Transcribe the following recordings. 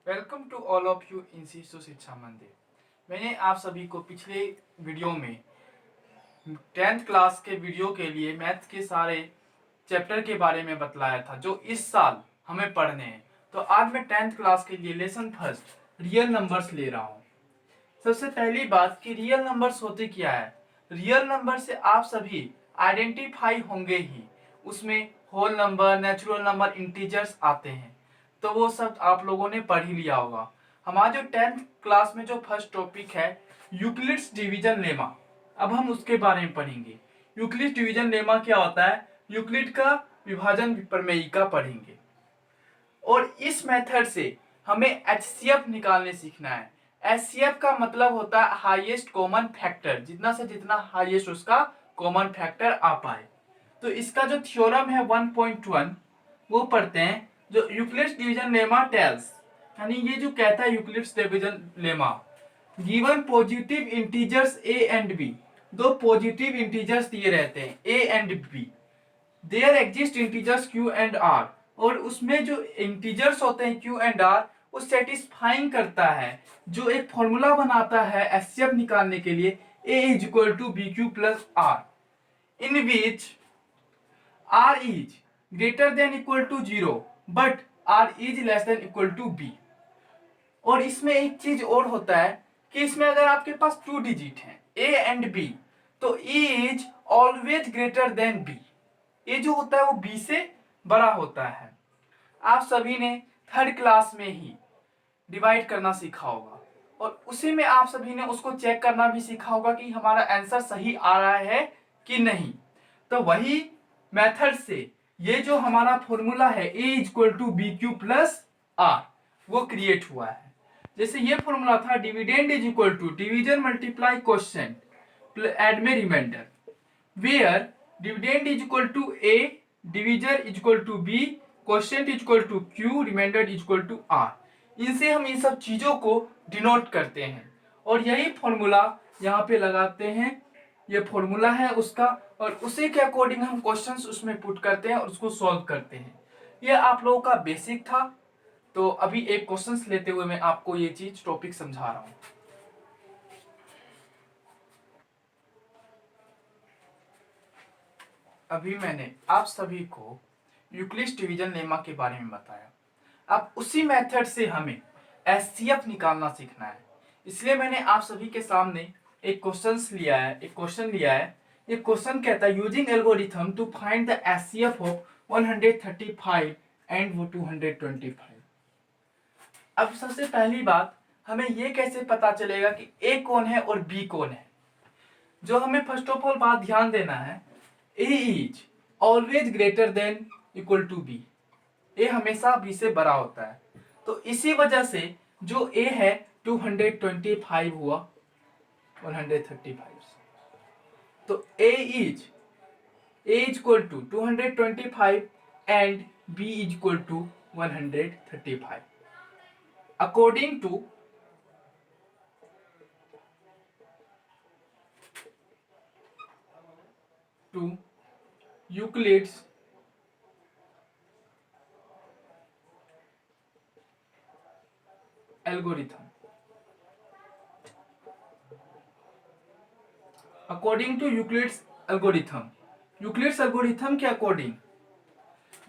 Welcome to all of you in Shishu Shiksha मंदिर। मैंने आप सभी को पिछले वीडियो में 10th क्लास के वीडियो के लिए मैथ्स के सारे चैप्टर के बारे में बतलाया था जो इस साल हमें पढ़ने हैं। तो आज मैं 10th क्लास के लिए लेसन फर्स्ट रियल नंबर्स ले रहा हूँ। सबसे पहली बात कि रियल नंबर्स होते क्या है। रियल नंबर से आप सभी आइडेंटिफाई होंगे ही, उसमें whole number, natural number, integers आते हैं, तो वो सब आप लोगों ने पढ़ ही लिया होगा। हमारा जो 10th क्लास में जो फर्स्ट टॉपिक है यूक्लिड्स डिवीजन लेमा, अब हम उसके बारे में पढ़ेंगे। यूक्लिड्स डिवीजन लेमा क्या होता है, यूक्लिड का विभाजन प्रमेयिका पढ़ेंगे। और इस मेथड से हमें एचसीएफ निकालने सीखना है। एचसीएफ का मतलब होता है हाईएस्ट कॉमन फैक्टर, जितना से जितना हाईएस्ट उसका कॉमन फैक्टर आ पाए। तो इसका जो थ्योरम है 1.1 वो पढ़ते हैं, जो यूक्लिड्स डिवीजन लेमा टेल्स, यानी ये जो कहता है Euclid's division lemma, given positive integers A and B, दो पॉजिटिव इंटीजर्स दिए रहते हैं A and B, there exist integers Q and R, और उसमें जो इंटीजर्स होते हैं क्यू एंड आर वो सेटिस्फाइंग करता है जो एक फॉर्मूला बनाता है एचसीएफ निकालने के लिए, a is equal to B Q plus r, in which r is greater than equal to 0 but r is less than equal to b. और इसमें एक चीज और होता है कि इसमें अगर आपके पास 2 डिजिट हैं ए एंड बी, तो a is always greater than b, ये जो होता है वो बी से बड़ा होता है। आप सभी ने 3rd क्लास में ही डिवाइड करना सीखा होगा, और उसी में आप सभी ने उसको चेक करना भी सीखा होगा कि हमारा आंसर सही आ रहा है कि नहीं। तो वही मेथड से ये जो हमारा फॉर्मूला है a equal to B Q plus r वो क्रिएट हुआ है। जैसे ये फॉर्मूला था dividend is equal to division multiply quotient add में remainder, where dividend is equal to a, division is equal to b, quotient is equal to q, remainder is equal to r. इनसे हम इन सब चीजों को denote करते हैं और यही फॉर्मूला यहाँ पे लगाते हैं। ये फॉर्मूला है उसका, और उसी के अकॉर्डिंग हम क्वेश्चंस उसमें पुट करते हैं और उसको सॉल्व करते हैं। ये आप लोगों का बेसिक था। तो अभी एक क्वेश्चंस लेते हुए मैं आपको ये चीज टॉपिक समझा रहा हूँ। अभी मैंने आप सभी को यूक्लिड्स डिवीजन लेमा के बारे में बताया। अब उसी मेथड से हमें एचसीएफ निकालना सीखना है, इसलिए मैंने आप सभी के सामने एक क्वेश्चन लिया है। ये क्वेश्चन कहता है using algorithm to find the HCF of 135 and 225। अब सबसे पहली बात, हमें ये कैसे पता चलेगा कि ए कौन है और बी कौन है। जो हमें फर्स्ट ऑफ ऑल बात ध्यान देना है, a is always greater than equal to b, a हमेशा बी से बड़ा होता है। तो इसी वजह से जो ए है 225 हुआ 135 से। तो a is equal to 225 and b is equal to 135 according to Euclid's algorithm. According to Euclid's algorithm, Euclid's algorithm के अकॉर्डिंग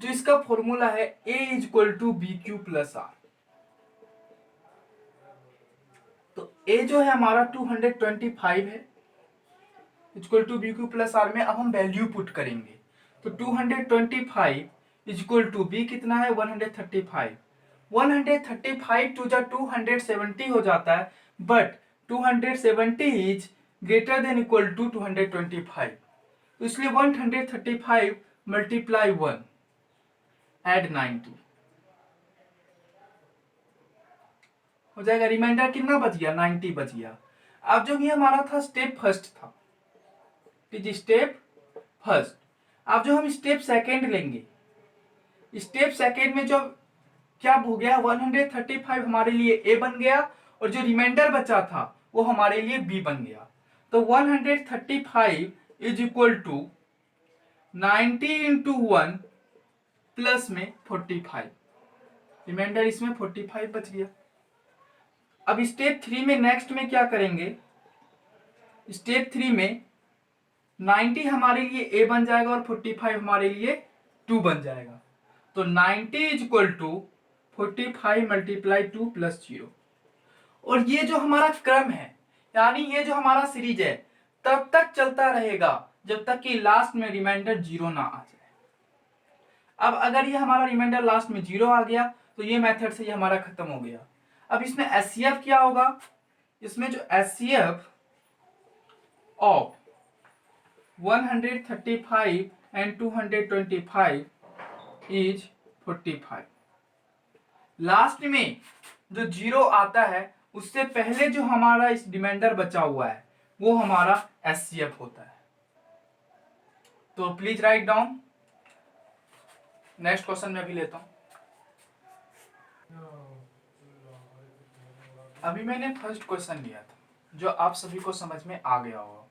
जो इसका फॉर्मूला है a is equal to B Q plus are. तो ए जो है हमारा 225 है equal to B Q plus r में अब हम वैल्यू पुट करेंगे। तो 225 इक्वल टू बी कितना है 135, 135 टू जा 270 हो जाता है, but 270 is greater than equal to 225, तो इसलिए 135 मल्टीप्लाई 1 एड 90 हो जाएगा। रिमाइंडर कितना बच गया 90 बच गया। अब जो ये हमारा था स्टेप फर्स्ट था, स्टेप फर्स्ट। अब जो हम स्टेप सेकेंड लेंगे, स्टेप सेकेंड में जो क्या हो गया 135 हमारे लिए ए बन गया, और जो रिमाइंडर बचा था वो हमारे लिए बी बन गया। तो 135 is equal to 90 into 1 plus में 45, रिमाइंडर इसमें 45 बच गया। अब स्टेप 3 में नेक्स्ट में क्या करेंगे, स्टेप 3 में 90 हमारे लिए a बन जाएगा और 45 हमारे लिए 2 बन जाएगा। तो 90 is equal to 45 multiply 2 plus 0। और ये जो हमारा क्रम है, यानी ये जो हमारा सीरीज है, तब तक चलता रहेगा जब तक कि लास्ट में रिमाइंडर 0 ना आ जाए। अब अगर ये हमारा रिमाइंडर लास्ट में 0 आ गया तो ये मेथड से ये हमारा खत्म हो गया। अब इसमें एचसीएफ क्या होगा, इसमें जो HCF of 135 and 225 is 45। Last में जो 0 आता है उससे पहले जो हमारा इस रिमाइंडर बचा हुआ है वो हमारा एचसीएफ होता है। तो please write down. Next question मैं भी लेता हूं। अभी मैंने फर्स्ट क्वेश्चन लिया था जो आप सभी को समझ में आ गया होगा।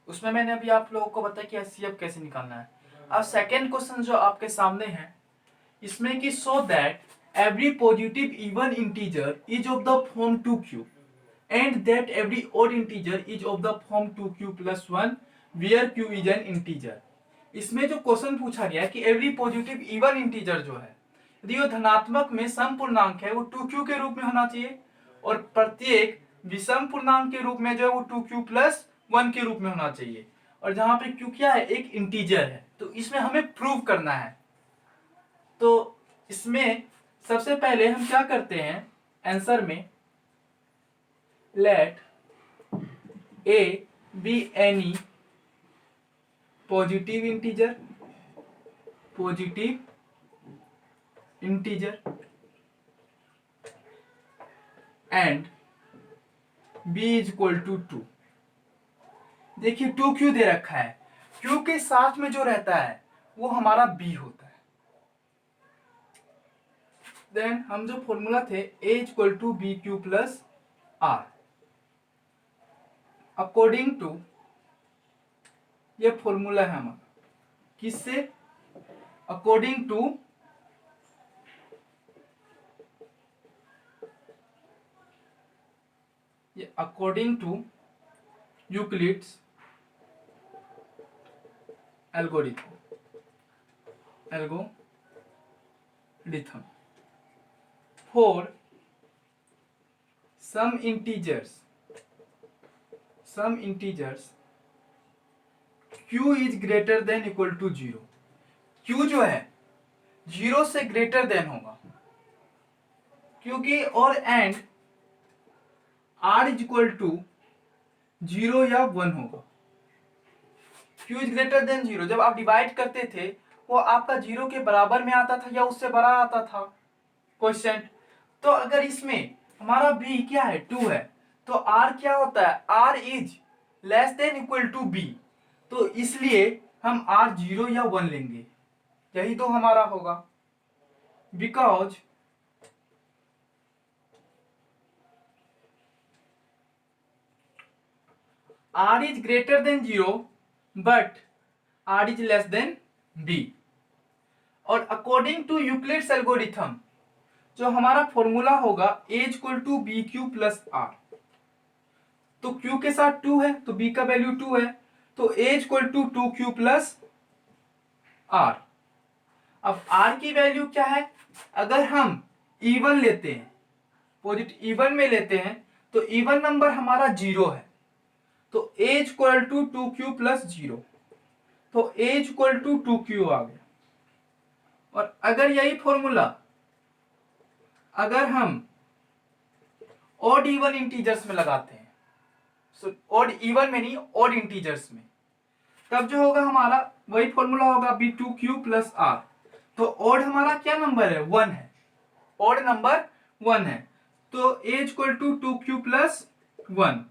उसमें मैंने अभी आप लोगों को बताया कि एचसीएफ कैसे निकालना है। अब सेकेंड क्वेश्चन जो आपके सामने है, इसमें कि so that every positive even integer is of the form 2q and that every odd integer is of the form 2q plus 1 where q is an integer। इसमें जो क्वेश्चन पूछा गया है कि एवरी पॉजिटिव इवन इंटीजर जो है, यदि वो धनात्मक में सम पूर्णांक है वो 2q के रूप में होना चाहिए और प्रत्येक विषम पूर्णांक के रूप में जो है वो 2q प्लस 1 के रूप में होना चाहिए। और जहां पे q क्या है, एक इंटीजर है, तो इसमें हमें प्रूव करना है। तो इसमें सबसे पहले हम क्या करते हैं, आंसर में let a be any positive integer and b is equal to 2। देखिए 2q दे रखा है, q के साथ में जो रहता है वो हमारा b होता है। देन हम जो फॉर्मूला थे a equal to B Q plus R, according to ये फॉर्मूला है हमारा, किससे, according to Euclid's algorithm for some integers q is greater than equal to 0। q जो है 0 से ग्रेटर देन होगा, क्योंकि और and r is equal to 0 या 1 होगा। q इज ग्रेटर देन 0 जब आप डिवाइड करते थे वो आपका 0 के बराबर में आता था या उससे बड़ा आता था क्वेश्चन। तो अगर इसमें हमारा b क्या है, 2 है, तो r क्या होता है, r is less than equal to b। तो इसलिए हम r 0 या 1 लेंगे, यही तो हमारा होगा, because r is greater than 0 but r is less than b। और अकॉर्डिंग टू यूक्लिड्स एल्गोरिथम जो हमारा फॉर्मूला होगा a equal to B Q plus are. तो q के साथ 2 है तो b का वैल्यू 2 है, तो a equal to 2q plus R. अब r की वैल्यू क्या है, अगर हम इवन लेते हैं, पॉजिटिव इवन में लेते हैं, तो इवन नंबर हमारा 0 है, तो a equal to 2q plus 0, तो a इक्वल टू 2q आ गया। और अगर यही फॉर्मूला अगर हम ऑड इवन इंटीजर्स में लगाते हैं, सो ऑड इवन में नहीं, ऑड इंटीजर्स में, तब जो होगा हमारा वही फॉर्मूला होगा b2q प्लस आर। तो ऑड हमारा क्या नंबर है, 1 है, ऑड नंबर 1 है, तो a equal to 2q plus 1,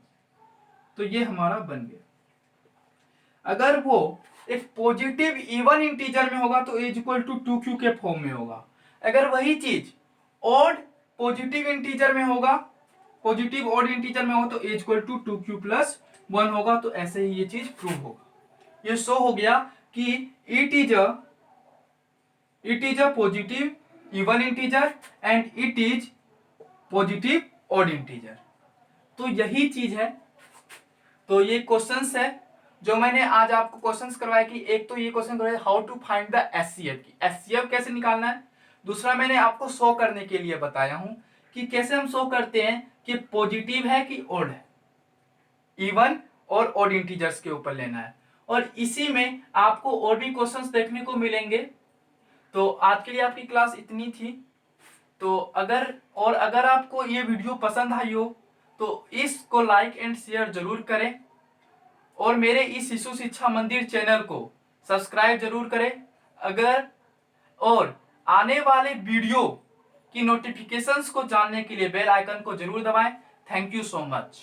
तो ये हमारा बन गया। अगर वो एक पॉजिटिव इवन इंटीजर में होगा तो a इक्वल टू 2q के फॉर्म में होगा। अगर वही चीज ऑड पॉजिटिव इंटीजर में होगा, पॉजिटिव ऑड इंटीजर में होगा, तो a equal to 2q plus 1 होगा। तो ऐसे ही ये चीज प्रूव होगा। ये शो हो गया कि it is a positive even integer and it is positive odd integer. तो यही चीज है। तो ये क्वेश्चंस है जो मैंने आज आपको क्वेश्चंस करवाए कि एक तो ये क्वेश्चन करवाया how to find the HCF की एचसीएफ कैसे निकालना है। दूसरा मैंने आपको शो करने के लिए बताया हूं कि कैसे हम शो करते हैं कि पॉजिटिव है कि ओड है, इवन और ओड इंटीजर्स के ऊपर लेना है। और इसी में आपको और भी क्वेश्चंस देखने को मिलेंगे। तो आज के लिए आपकी क्लास इतनी थी। तो अगर आपको ये वीडियो पसंद आई हो तो इसको लाइक एंड शेयर जरूर करें और मेरे इस शिशु शिक्षा मंदिर चैनल को सब्सक्राइब जरूर करें। अगर और आने वाले वीडियो की नोटिफिकेशंस को जानने के लिए बेल आइकन को जरूर दबाएं। Thank you so much.